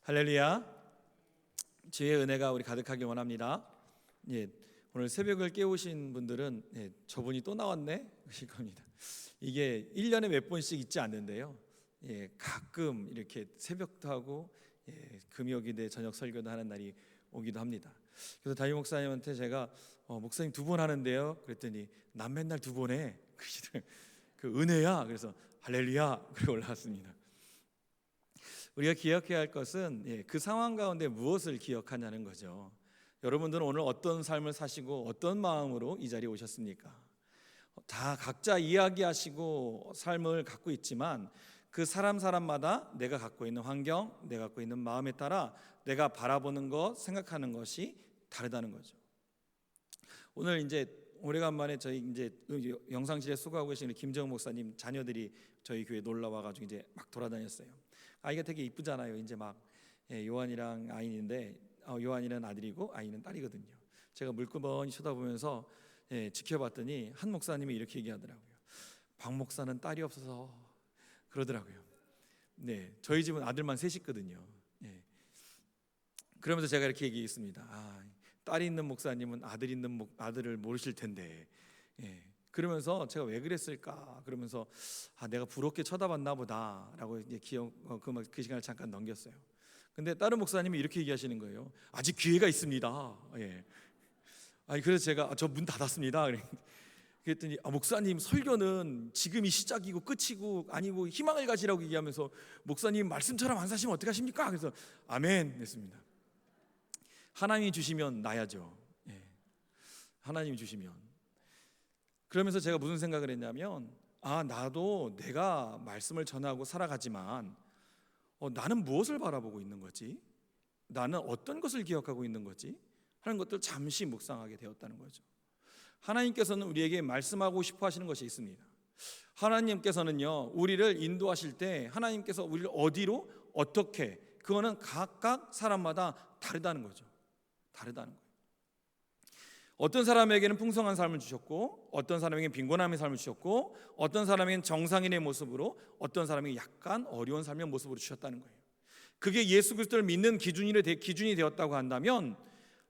할렐루야. 주의 은혜가 우리 가득하길 원합니다. 오늘 새벽을 깨우신 분들은 저분이 또 나왔네 그러실 겁니다. 이게 1년에 몇 번씩 있지 않는데요. 가끔 이렇게 새벽도 하고 금요기대 저녁 설교도 하는 날이 오기도 합니다. 그래서 담임 목사님한테 제가 목사님 2번 하는데요 그랬더니 난 맨날 2번 해 그러시더라고요. 그 은혜야. 그래서 할렐루야 그리고 올라왔습니다. 우리가 기억해야 할 것은 그 상황 가운데 무엇을 기억하냐는 거죠. 여러분들은 오늘 어떤 삶을 사시고 어떤 마음으로 이 자리에 오셨습니까? 다 각자 이야기하시고 삶을 갖고 있지만 그 사람마다 내가 갖고 있는 환경, 내가 갖고 있는 마음에 따라 내가 바라보는 것, 생각하는 것이 다르다는 거죠. 오늘 이제 오래간만에 저희 이제 영상실에 수고하고 계신 김정은 목사님 자녀들이 저희 교회 놀러 와가지고 이제 막 돌아다녔어요. 아이가 되게 이쁘잖아요. 이제 막 요한이랑 아이인데 요한이는 아들이고 아이는 딸이거든요. 제가 물끄러미 쳐다보면서 지켜봤더니 한 목사님이 이렇게 얘기하더라고요. 박 목사는 딸이 없어서 그러더라고요. 저희 집은 아들만 셋 있거든요. 그러면서 제가 이렇게 얘기했습니다. 딸이 있는 목사님은 아들을 모르실 텐데. 그러면서 제가 왜 그랬을까? 그러면서 내가 부럽게 쳐다봤나 보다라고 이제 그 시간을 잠깐 넘겼어요. 근데 다른 목사님이 이렇게 얘기하시는 거예요. 아직 기회가 있습니다. 그래서 제가 저 문 닫았습니다. 그랬더니 목사님 설교는 지금이 시작이고 끝이고 아니고 희망을 가지라고 얘기하면서 목사님 말씀처럼 안 사시면 어떡하십니까? 그래서 아멘 했습니다. 하나님이 주시면 나야죠. 하나님이 주시면. 그러면서 제가 무슨 생각을 했냐면 나도 내가 말씀을 전하고 살아가지만 나는 무엇을 바라보고 있는 거지? 나는 어떤 것을 기억하고 있는 거지? 하는 것들 잠시 묵상하게 되었다는 거죠. 하나님께서는 우리에게 말씀하고 싶어 하시는 것이 있습니다. 하나님께서는요 우리를 인도하실 때 하나님께서 우리를 어디로 어떻게 그거는 각각 사람마다 다르다는 거죠. 다르다는 거예요. 어떤 사람에게는 풍성한 삶을 주셨고 어떤 사람에게는 빈곤함의 삶을 주셨고 어떤 사람에게는 정상인의 모습으로 어떤 사람에게 약간 어려운 삶의 모습으로 주셨다는 거예요. 그게 예수 그리스도를 믿는 기준이 되었다고 한다면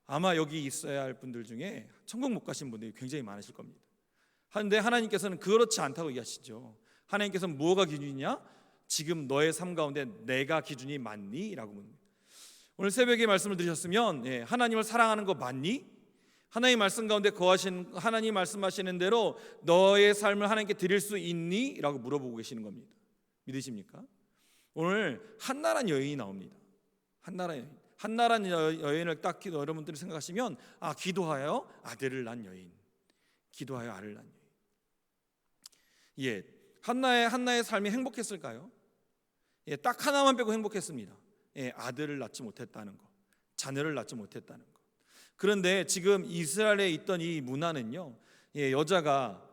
아마 여기 있어야 할 분들 중에 천국 못 가신 분들이 굉장히 많으실 겁니다. 그런데 하나님께서는 그렇지 않다고 얘기하시죠. 하나님께서는 뭐가 기준이냐? 지금 너의 삶 가운데 내가 기준이 맞니? 라고 묻습니다. 오늘 새벽에 말씀을 들으셨으면 하나님을 사랑하는 거 맞니? 하나님 말씀 가운데 거하신 하나님 말씀하시는 대로 너의 삶을 하나님께 드릴 수 있니? 라고 물어보고 계시는 겁니다. 믿으십니까? 오늘 한나란 여인이 나옵니다. 한나란 여인을 딱 여러분들이 생각하시면 기도하여 아들을 낳은 여인, 기도하여 아를 낳은 여인. 한나의 삶이 행복했을까요? 딱 하나만 빼고 행복했습니다. 아들을 낳지 못했다는 것, 자녀를 낳지 못했다는 것. 그런데 지금 이스라엘에 있던 이 문화는요, 여자가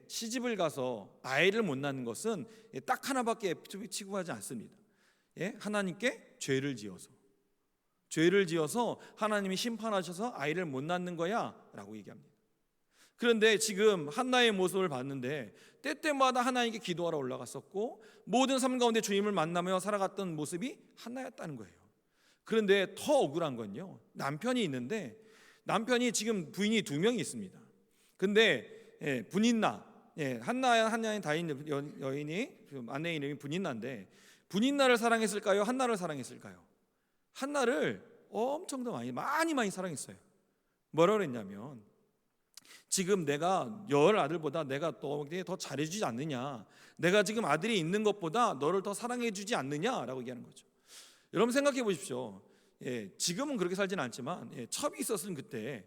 시집을 가서 아이를 못 낳는 것은 딱 하나밖에 치부하지 않습니다. 하나님께 죄를 지어서 하나님이 심판하셔서 아이를 못 낳는 거야 라고 얘기합니다. 그런데 지금 한나의 모습을 봤는데 때때마다 하나님께 기도하러 올라갔었고 모든 삶 가운데 주님을 만나며 살아갔던 모습이 한나였다는 거예요. 그런데 더 억울한 건요, 남편이 있는데 남편이 지금 부인이 2명이 있습니다. 근데 분인나, 한나의 다인 여인이 아내의 이름이 분인나인데 분인나를 사랑했을까요? 한나를 사랑했을까요? 한나를 엄청 더 많이 사랑했어요. 뭐라 그랬냐면 지금 내가 열 아들보다 내가 더 잘해주지 않느냐, 내가 지금 아들이 있는 것보다 너를 더 사랑해주지 않느냐라고 얘기하는 거죠. 여러분 생각해 보십시오. 지금은 그렇게 살지는 않지만 첩이 있었던 그때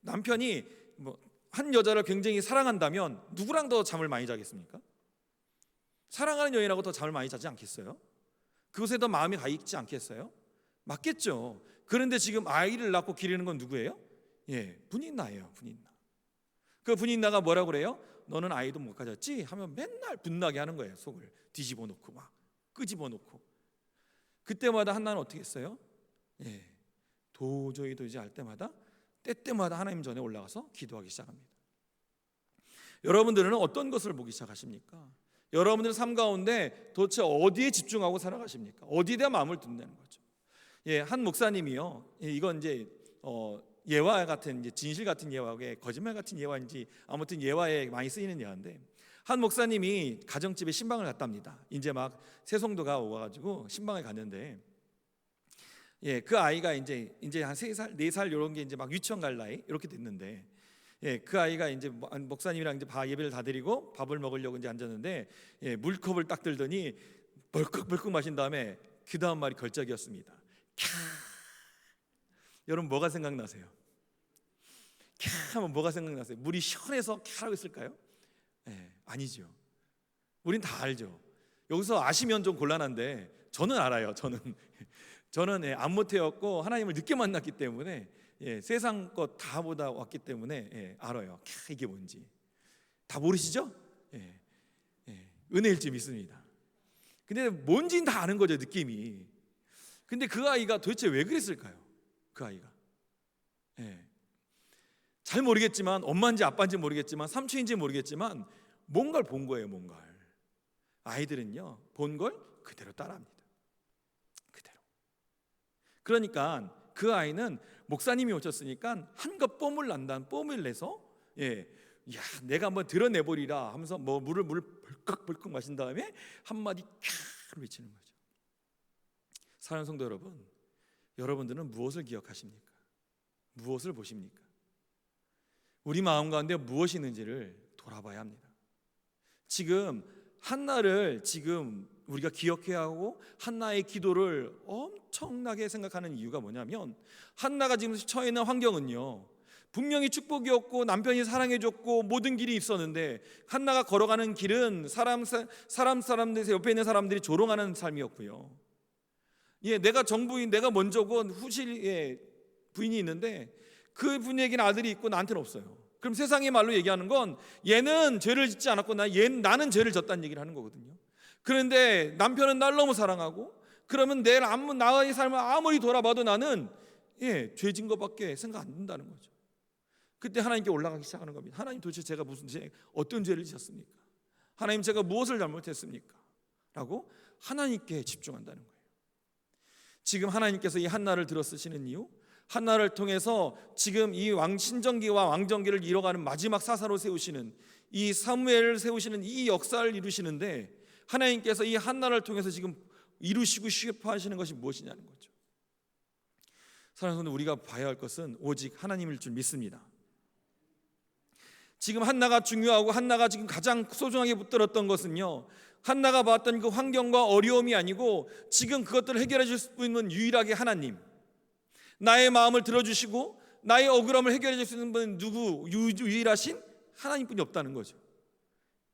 남편이 한 여자를 굉장히 사랑한다면 누구랑 더 잠을 많이 자겠습니까? 사랑하는 여인하고 더 잠을 많이 자지 않겠어요? 그것에 더 마음이 가 있지 않겠어요? 맞겠죠. 그런데 지금 아이를 낳고 기르는 건 누구예요? 분인나예요. 분인나. 그 분인나가 뭐라고 그래요? 너는 아이도 못 가졌지? 하면 맨날 분나게 하는 거예요. 속을 뒤집어 놓고 막 끄집어 놓고. 그때마다 한나는 어떻게 했어요? 도저히 알 때마다 때때마다 하나님 전에 올라가서 기도하기 시작합니다. 여러분들은 어떤 것을 보기 시작하십니까? 여러분들 삶 가운데 도대체 어디에 집중하고 살아가십니까? 어디에 대한 마음을 둔다는 거죠. 한 목사님이요. 이건 이제 예화 같은 이제 진실 같은 예화에 거짓말 같은 예화인지 아무튼 예화에 많이 쓰이는 예화인데, 한 목사님이 가정집에 신방을 갔답니다. 이제 막 새 성도가 오가지고 신방에 갔는데, 그 아이가 이제 한 3살, 4살 이런 게 이제 막 유치원 갈 나이 이렇게 됐는데, 그 아이가 이제 목사님이랑 이제 예배를 다 드리고 밥을 먹으려고 이제 앉았는데, 물컵을 딱 들더니 벌컥벌컥 마신 다음에 그 다음 말이 걸작이었습니다. 캬. 여러분 뭐가 생각나세요? 캬 하면 뭐가 생각나세요? 물이 시원해서 캬라고 했을까요? 아니죠. 우린 다 알죠. 여기서 아시면 좀 곤란한데 저는 알아요. 저는 안모태였고 하나님을 늦게 만났기 때문에 세상 것 다 보다 왔기 때문에 알아요. 이게 뭔지 다 모르시죠? 은혜일 줄 믿습니다. 근데 뭔지는 다 아는 거죠, 느낌이. 근데 그 아이가 도대체 왜 그랬을까요? 그 아이가 잘 모르겠지만, 엄마인지 아빠인지 모르겠지만, 삼촌인지 모르겠지만 뭔가를 본 거예요. 뭔가를. 아이들은요, 본 걸 그대로 따라합니다. 그대로. 그러니까 그 아이는 목사님이 오셨으니까 한껏 뽐을 난다는 뽐을 내서 야, 내가 한번 드러내버리라 하면서 물을 벌컥벌컥 마신 다음에 한마디 캬 외치는 거죠. 사랑하는 성도 여러분, 여러분들은 무엇을 기억하십니까? 무엇을 보십니까? 우리 마음 가운데 무엇이 있는지를 돌아봐야 합니다. 지금 한나를 지금 우리가 기억해야 하고 한나의 기도를 엄청나게 생각하는 이유가 뭐냐면, 한나가 지금 처해 있는 환경은요, 분명히 축복이었고 남편이 사랑해줬고 모든 길이 있었는데, 한나가 걸어가는 길은 사람들 옆에 있는 사람들이 조롱하는 삶이었고요. 내가 정부인, 내가 먼저고 후실 부인이 있는데 그 분에게는 아들이 있고 나한테는 없어요. 그럼 세상의 말로 얘기하는 건 얘는 죄를 짓지 않았고 나는 죄를 졌다는 얘기를 하는 거거든요. 그런데 남편은 날 너무 사랑하고, 그러면 나의 삶을 아무리 돌아봐도 나는 죄진 것밖에 생각 안 든다는 거죠. 그때 하나님께 올라가기 시작하는 겁니다. 하나님, 도대체 제가 어떤 죄를 지었습니까? 하나님, 제가 무엇을 잘못했습니까? 라고 하나님께 집중한다는 거예요. 지금 하나님께서 이 한나를 들어 쓰시는 이유, 한나를 통해서 지금 이 신정기와 왕정기를 이뤄가는 마지막 사사로 세우시는, 이 사무엘을 세우시는 이 역사를 이루시는데, 하나님께서 이 한나를 통해서 지금 이루시고 싶어하시는 것이 무엇이냐는 거죠. 사랑하는 성도, 우리가 봐야 할 것은 오직 하나님일 줄 믿습니다. 지금 한나가 중요하고 한나가 지금 가장 소중하게 붙들었던 것은요, 한나가 봤던 그 환경과 어려움이 아니고 지금 그것들을 해결해 줄 수 있는 유일하게 하나님, 나의 마음을 들어주시고 나의 억울함을 해결해 줄 수 있는 분은 누구? 유일하신 하나님뿐이 없다는 거죠.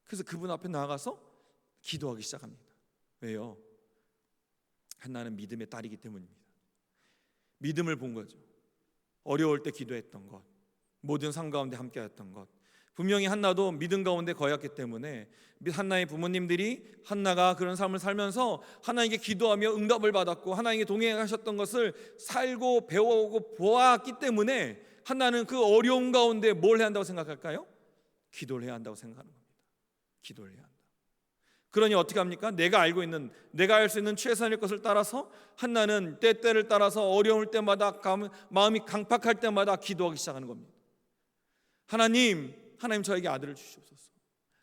그래서 그분 앞에 나아가서 기도하기 시작합니다. 왜요? 한나는 믿음의 딸이기 때문입니다. 믿음을 본 거죠. 어려울 때 기도했던 것, 모든 삶 가운데 함께했던 것, 분명히 한나도 믿음 가운데 거였기 때문에 한나의 부모님들이 한나가 그런 삶을 살면서 하나님께 기도하며 응답을 받았고 하나님께 동행하셨던 것을 살고 배워오고 보았기 때문에 한나는 그 어려움 가운데 뭘 해야 한다고 생각할까요? 기도를 해야 한다고 생각하는 겁니다. 기도를 해야 한다. 그러니 어떻게 합니까? 내가 알 수 있는 최선의 것을 따라서 한나는 때때를 따라서 어려울 때마다 마음이 강팍할 때마다 기도하기 시작하는 겁니다. 하나님 저에게 아들을 주시옵소서.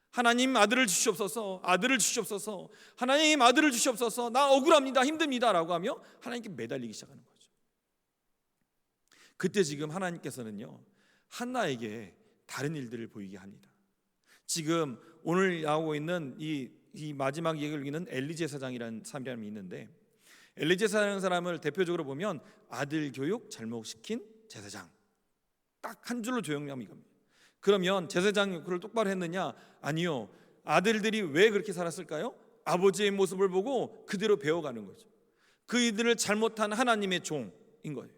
하나님 아들을 주시옵소서. 아들을 주시옵소서. 하나님 아들을 주시옵소서. 나 억울합니다. 힘듭니다. 라고 하며 하나님께 매달리기 시작하는 거죠. 그때 지금 하나님께서는요, 한나에게 다른 일들을 보이게 합니다. 지금 오늘 나오고 있는 이 마지막 얘기를 읽는 엘리제사장이라는 사람이 있는데, 엘리제사장이라는 사람을 대표적으로 보면 아들 교육 잘못시킨 제사장, 딱 한 줄로 조용하면 이겁니다. 그러면 제사장이 그걸 똑바로 했느냐? 아니요. 아들들이 왜 그렇게 살았을까요? 아버지의 모습을 보고 그대로 배워가는 거죠. 그이들을 잘못한 하나님의 종인 거예요.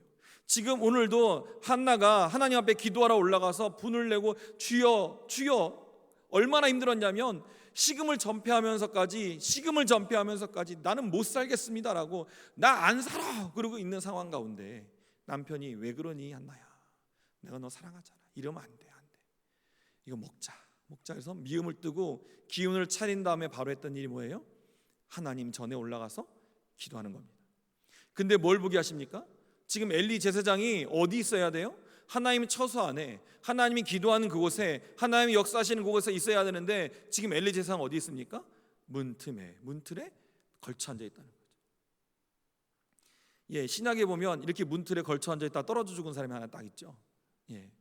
지금 오늘도 한나가 하나님 앞에 기도하러 올라가서 분을 내고 주여 얼마나 힘들었냐면 식음을 전폐하면서까지 나는 못 살겠습니다라고 나 안 살아 그러고 있는 상황 가운데 남편이 왜 그러니 한나야, 내가 너 사랑하잖아, 이러면 안 돼. 이거 먹자. 목자에서 미음을 뜨고 기운을 차린 다음에 바로 했던 일이 뭐예요? 하나님 전에 올라가서 기도하는 겁니다. 근데 뭘 보게 하십니까? 지금 엘리 제사장이 어디 있어야 돼요? 하나님 처소 안에, 하나님이 기도하는 그곳에, 하나님이 역사하시는 그곳에 있어야 되는데 지금 엘리 제사장 어디 있습니까? 문틀에 걸쳐 앉아 있다는 거죠. 예, 신약에 보면 이렇게 문틀에 걸쳐 앉아 있다 떨어져 죽은 사람이 하나 딱 있죠. 예,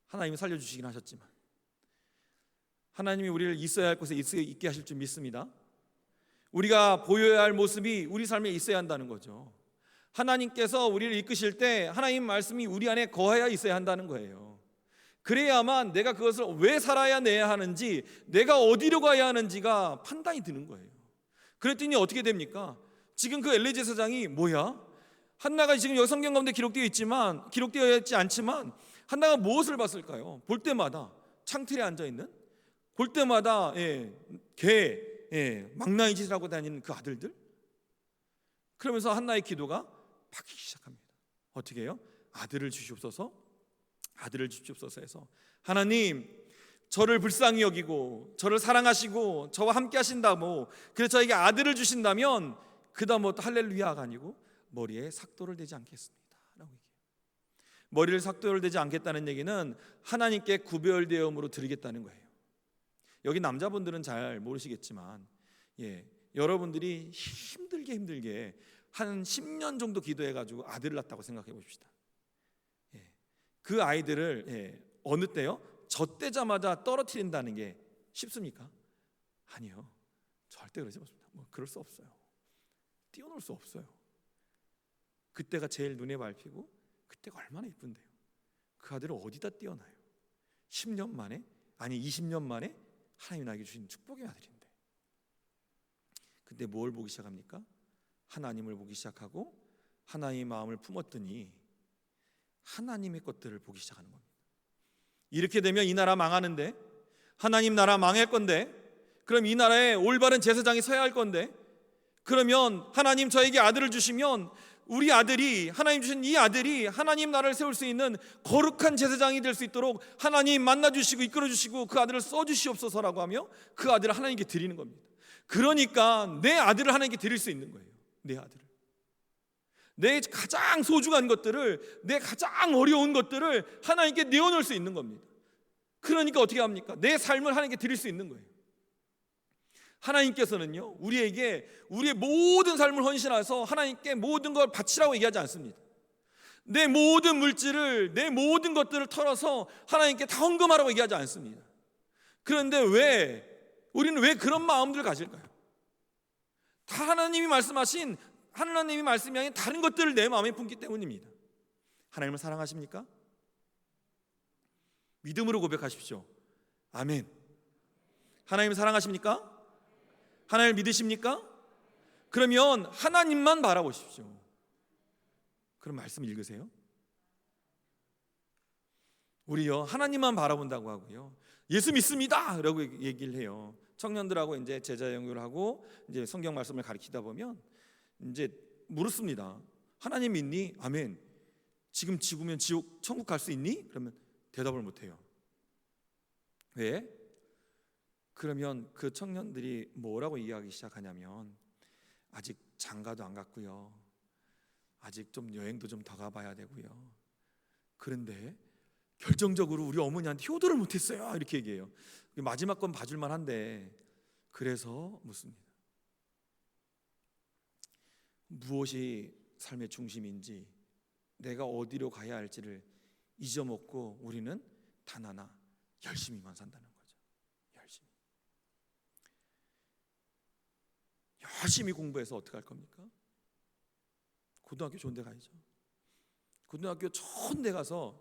하나님이 살려주시긴 하셨지만 하나님이 우리를 있어야 할 곳에 있게 하실 줄 믿습니다. 우리가 보여야 할 모습이 우리 삶에 있어야 한다는 거죠. 하나님께서 우리를 이끄실 때 하나님 말씀이 우리 안에 거하여 있어야 한다는 거예요. 그래야만 내가 그것을 왜 살아야 내야 하는지, 내가 어디로 가야 하는지가 판단이 드는 거예요. 그랬더니 어떻게 됩니까? 지금 그 엘리 제사장이 뭐야? 한나가 지금 여기 성경 가운데 기록되어 있지 않지만 한나가 무엇을 봤을까요? 볼 때마다 창틀에 앉아 있는, 볼 때마다 망나니 짓을 하고 다니는 그 아들들. 그러면서 한나의 기도가 바뀌기 시작합니다. 어떻게 해요? 아들을 주시옵소서 해서, 하나님 저를 불쌍히 여기고 저를 사랑하시고 저와 함께 하신다고, 그래서 저에게 아들을 주신다면 그 다음부터 할렐루야가 아니고 머리에 삭도를 대지 않겠습니다 라고 얘기해요. 머리를 삭도를 대지 않겠다는 얘기는 하나님께 구별되음으로 드리겠다는 거예요. 여기 남자분들은 잘 모르시겠지만 여러분들이 힘들게 한 10년 정도 기도해가지고 아들을 낳았다고 생각해 보십시다. 그 아이들을 어느 때요? 젖대자마자 떨어뜨린다는 게 쉽습니까? 아니요, 절대 그러지 않습니다. 그럴 수 없어요. 뛰어놀 수 없어요. 그때가 제일 눈에 밟히고 그때가 얼마나 이쁜데요. 그 아들을 어디다 띄어놔요? 10년 만에, 아니 20년 만에 하나님이 나에게 주신 축복의 아들인데. 근데 뭘 보기 시작합니까? 하나님을 보기 시작하고 하나님의 마음을 품었더니 하나님의 것들을 보기 시작하는 겁니다. 이렇게 되면 이 나라 망하는데, 하나님 나라 망할 건데, 그럼 이 나라에 올바른 제사장이 서야 할 건데, 그러면 하나님 저에게 아들을 주시면 우리 아들이, 하나님 주신 이 아들이 하나님 나라를 세울 수 있는 거룩한 제사장이 될 수 있도록 하나님 만나주시고 이끌어주시고 그 아들을 써주시옵소서라고 하며 그 아들을 하나님께 드리는 겁니다. 그러니까 내 아들을 하나님께 드릴 수 있는 거예요. 내 아들을, 내 가장 소중한 것들을, 내 가장 어려운 것들을 하나님께 내어놓을 수 있는 겁니다. 그러니까 어떻게 합니까? 내 삶을 하나님께 드릴 수 있는 거예요. 하나님께서는요, 우리에게 우리의 모든 삶을 헌신해서 하나님께 모든 걸 바치라고 얘기하지 않습니다. 내 모든 물질을, 내 모든 것들을 털어서 하나님께 다 헌금하라고 얘기하지 않습니다. 그런데 우리는 왜 그런 마음들을 가질까요? 다 하나님이 말씀하신, 하나님이 말씀이 아닌 다른 것들을 내 마음에 품기 때문입니다. 하나님을 사랑하십니까? 믿음으로 고백하십시오. 아멘. 하나님을 사랑하십니까? 하나님을 믿으십니까? 그러면 하나님만 바라보십시오. 그럼 말씀 읽으세요. 우리요, 하나님만 바라본다고 하고요, 예수 믿습니다 라고 얘기를 해요. 청년들하고 이제 제자 연구를 하고 이제 성경 말씀을 가르치다 보면 이제 물었습니다. 하나님 믿니? 아멘. 지금 죽으면 지옥, 천국 갈 수 있니? 그러면 대답을 못 해요. 왜? 그러면 그 청년들이 뭐라고 이야기하기 시작하냐면, 아직 장가도 안 갔고요, 아직 좀 여행도 좀 더 가봐야 되고요, 그런데 결정적으로 우리 어머니한테 효도를 못했어요 이렇게 얘기해요. 마지막 건 봐줄만 한데 그래서 묻습니다. 무엇이 삶의 중심인지, 내가 어디로 가야 할지를 잊어먹고 우리는 단 하나, 열심히만 산다는 거죠. 열심히 공부해서 어떻게 할 겁니까? 고등학교 좋은 데 가야죠. 고등학교 좋은 데 가서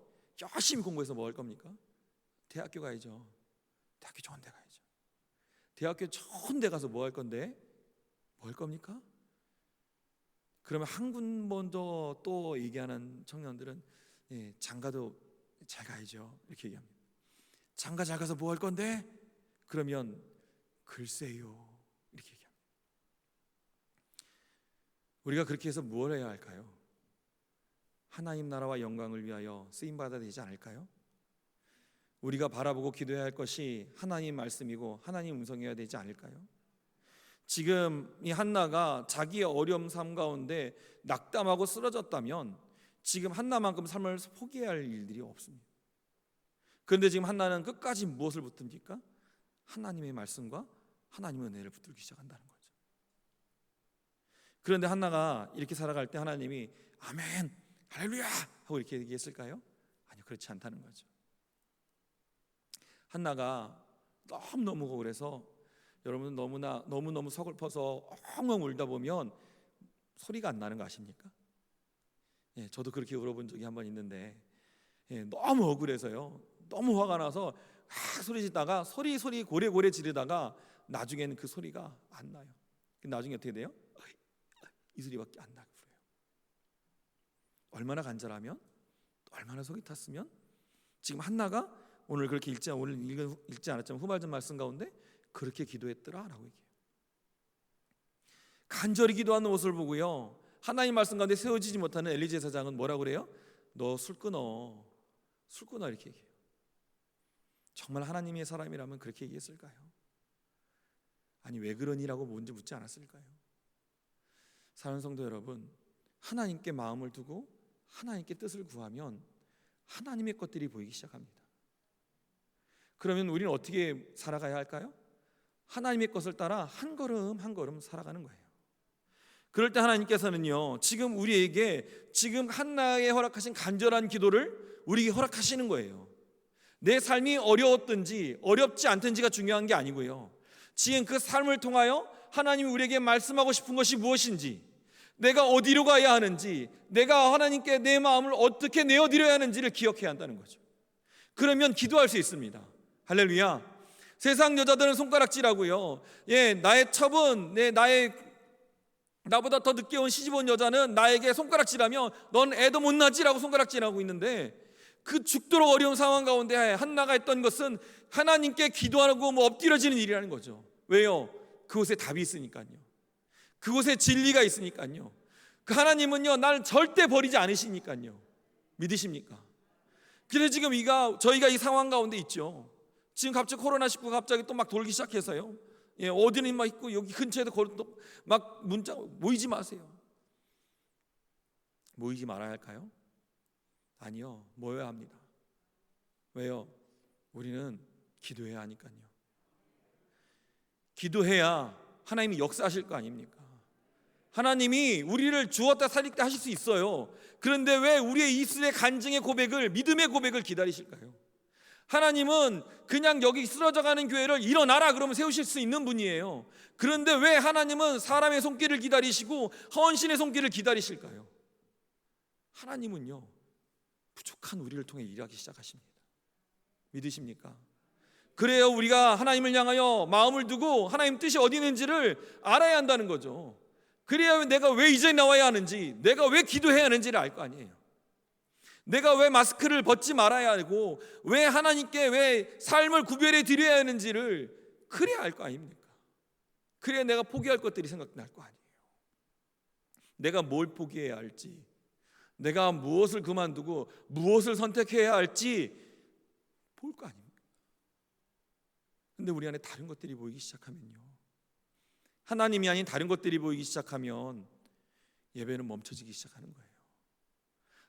열심히 공부해서 뭐 할 겁니까? 대학교 가야죠. 대학교 좋은 데 가야죠. 대학교 좋은 데 가서 뭐 할 건데? 뭐 할 겁니까? 그러면 한 군번 더 또 얘기하는 청년들은 장가도 잘 가야죠 이렇게 얘기합니다. 장가 잘 가서 뭐 할 건데? 그러면 글쎄요 이렇게 얘기합니다. 우리가 그렇게 해서 무엇을 해야 할까요? 하나님 나라와 영광을 위하여 쓰임받아야 되지 않을까요? 우리가 바라보고 기도해야 할 것이 하나님 말씀이고 하나님 음성이어야 되지 않을까요? 지금 이 한나가 자기의 어려움 삶 가운데 낙담하고 쓰러졌다면 지금 한나만큼 삶을 포기해야 할 일들이 없습니다. 그런데 지금 한나는 끝까지 무엇을 붙듭니까? 하나님의 말씀과 하나님의 은혜를 붙들기 시작한다는 거죠. 그런데 한나가 이렇게 살아갈 때 하나님이 아멘, 할렐루야 하고 이렇게 얘기했을까요? 아니요, 그렇지 않다는 거죠. 한나가 너무너무 억울해서, 여러분 너무너무 서글퍼서 엉엉 울다 보면 소리가 안 나는 거 아십니까? 예, 저도 그렇게 울어본 적이 한 번 있는데, 예, 너무 억울해서요, 너무 화가 나서 소리 짓다가 소리 고래고래 지르다가 나중에는 그 소리가 안 나요. 나중에 어떻게 돼요? 이 소리밖에 안 나고 그래요. 얼마나 간절하면, 얼마나 속이 탔으면 지금 한나가 오늘 그렇게 읽지 않았지만 후발전 말씀 가운데 그렇게 기도했더라라고 얘기해요. 간절히 기도하는 모습을 보고요, 하나님 말씀 가운데 세워지지 못하는 엘리 제사장은 뭐라고 그래요? 너 술 끊어 이렇게 얘기해요. 정말 하나님의 사람이라면 그렇게 얘기했을까요? 아니, 왜 그러니라고 뭔지 묻지 않았을까요? 사랑하는 성도 여러분, 하나님께 마음을 두고 하나님께 뜻을 구하면 하나님의 것들이 보이기 시작합니다. 그러면 우리는 어떻게 살아가야 할까요? 하나님의 것을 따라 한 걸음 한 걸음 살아가는 거예요. 그럴 때 하나님께서는요, 지금 우리에게 지금 한나에게 허락하신 간절한 기도를 우리에게 허락하시는 거예요. 내 삶이 어려웠든지 어렵지 않든지가 중요한 게 아니고요, 지금 그 삶을 통하여 하나님이 우리에게 말씀하고 싶은 것이 무엇인지, 내가 어디로 가야 하는지, 내가 하나님께 내 마음을 어떻게 내어드려야 하는지를 기억해야 한다는 거죠. 그러면 기도할 수 있습니다. 할렐루야. 세상 여자들은 손가락질하고요, 예, 나의 첩은 나보다 더 늦게 온 시집 온 여자는 나에게 손가락질하며 넌 애도 못 낳지라고 손가락질하고 있는데, 그 죽도록 어려운 상황 가운데 한나가 했던 것은 하나님께 기도하고 엎드려지는 일이라는 거죠. 왜요? 그곳에 답이 있으니까요. 그곳에 진리가 있으니까요. 그 하나님은요, 날 절대 버리지 않으시니까요. 믿으십니까? 그래서 지금 저희가 이 상황 가운데 있죠. 지금 갑자기 코로나19 갑자기 또 막 돌기 시작해서요, 예, 어디는 막 있고 여기 근처에도 막 문자 모이지 마세요. 모이지 말아야 할까요? 아니요, 모여야 합니다. 왜요? 우리는 기도해야 하니까요. 기도해야 하나님이 역사하실 거 아닙니까? 하나님이 우리를 주었다 살리다 하실 수 있어요. 그런데 왜 우리의 입술의 간증의 고백을, 믿음의 고백을 기다리실까요? 하나님은 그냥 여기 쓰러져가는 교회를 일어나라 그러면 세우실 수 있는 분이에요. 그런데 왜 하나님은 사람의 손길을 기다리시고 헌신의 손길을 기다리실까요? 하나님은요, 부족한 우리를 통해 일하기 시작하십니다. 믿으십니까? 그래요, 우리가 하나님을 향하여 마음을 두고 하나님 뜻이 어디 있는지를 알아야 한다는 거죠. 그래야 내가 왜 이제 나와야 하는지, 내가 왜 기도해야 하는지를 알 거 아니에요. 내가 왜 마스크를 벗지 말아야 하고, 왜 하나님께 왜 삶을 구별해 드려야 하는지를 그래야 알 거 아닙니까? 그래야 내가 포기할 것들이 생각날 거 아니에요. 내가 뭘 포기해야 할지, 내가 무엇을 그만두고 무엇을 선택해야 할지 볼 거 아닙니까? 근데 우리 안에 다른 것들이 보이기 시작하면요, 하나님이 아닌 다른 것들이 보이기 시작하면 예배는 멈춰지기 시작하는 거예요.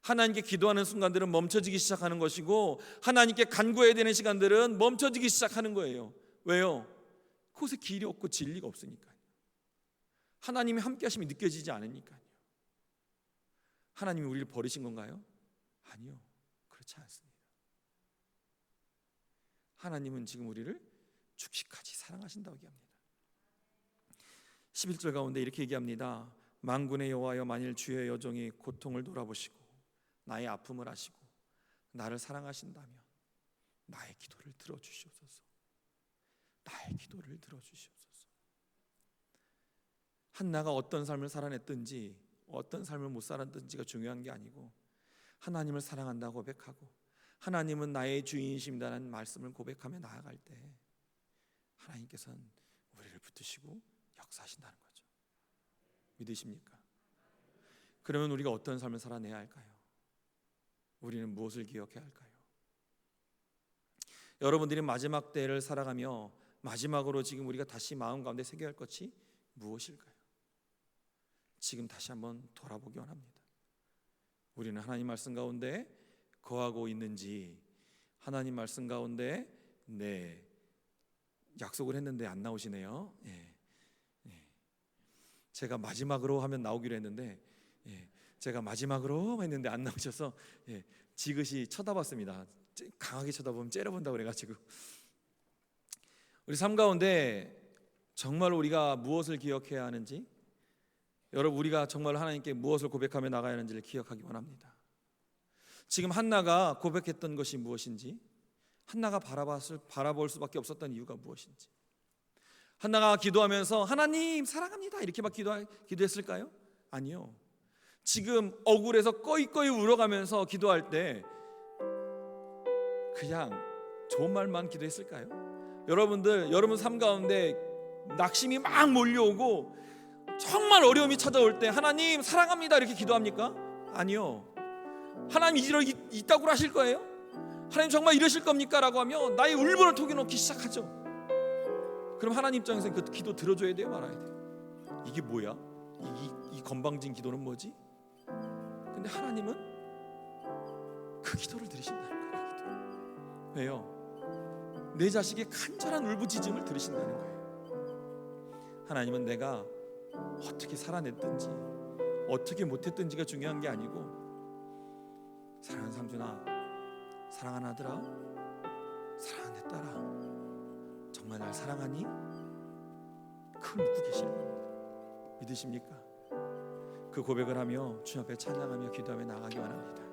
하나님께 기도하는 순간들은 멈춰지기 시작하는 것이고, 하나님께 간구해야 되는 시간들은 멈춰지기 시작하는 거예요. 왜요? 그곳에 길이 없고 진리가 없으니까요. 하나님이 함께 하심이 느껴지지 않으니까요. 하나님이 우리를 버리신 건가요? 아니요, 그렇지 않습니다. 하나님은 지금 우리를 죽기까지 사랑하신다고 얘기합니다. 11절 가운데 이렇게 얘기합니다. 만군의 여호와여, 만일 주의 여종이 고통을 돌아보시고 나의 아픔을 아시고 나를 사랑하신다면 나의 기도를 들어주시옵소서. 나의 기도를 들어주시옵소서. 한나가 어떤 삶을 살아냈든지 어떤 삶을 못 살았든지가 중요한 게 아니고, 하나님을 사랑한다고 고백하고 하나님은 나의 주인이십니다라는 말씀을 고백하며 나아갈 때 하나님께서는 우리를 붙드시고 역사하신다는 거죠. 믿으십니까? 그러면 우리가 어떤 삶을 살아내야 할까요? 우리는 무엇을 기억해야 할까요? 여러분들이 마지막 때를 살아가며 마지막으로 지금 우리가 다시 마음 가운데 새겨야 할 것이 무엇일까요? 지금 다시 한번 돌아보기 원합니다. 우리는 하나님 말씀 가운데 거하고 있는지, 하나님 말씀 가운데 약속을 했는데 안 나오시네요. 제가 마지막으로 하면 나오기로 했는데 제가 마지막으로 했는데 안 나오셔서 지그시 쳐다봤습니다. 강하게 쳐다보면 째려본다고 그래가지고. 우리 삶 가운데 정말 우리가 무엇을 기억해야 하는지, 여러분 우리가 정말 하나님께 무엇을 고백하며 나가야 하는지를 기억하기 원합니다. 지금 한나가 고백했던 것이 무엇인지, 한나가 바라볼 수밖에 없었던 이유가 무엇인지, 한나가 기도하면서 하나님 사랑합니다 이렇게 막 기도했을까요? 아니요. 지금 억울해서 꺼이꺼이 울어가면서 기도할 때 그냥 좋은 말만 기도했을까요? 여러분 삶 가운데 낙심이 막 몰려오고 정말 어려움이 찾아올 때 하나님 사랑합니다 이렇게 기도합니까? 아니요. 하나님 이따구로 하실 거예요? 하나님 정말 이러실 겁니까? 라고 하면 나의 울분을 토겨놓기 시작하죠. 그럼 하나님 입장에서는 그 기도 들어줘야 돼요, 말아야 돼요? 이게 뭐야? 이 건방진 기도는 뭐지? 근데 하나님은 그 기도를 들으신다는 거예요. 그 기도. 왜요? 내 자식의 간절한 울부짖음을 들으신다는 거예요. 하나님은 내가 어떻게 살아냈든지 어떻게 못했든지가 중요한 게 아니고, 사랑하는 상준아, 사랑하는 아들아, 사랑하는 내 딸아, 정말 날 사랑하니? 그걸 묻고 계시는 겁니다. 믿으십니까? 그 고백을 하며 주 앞에 찬양하며 기도하며 나가기 원합니다.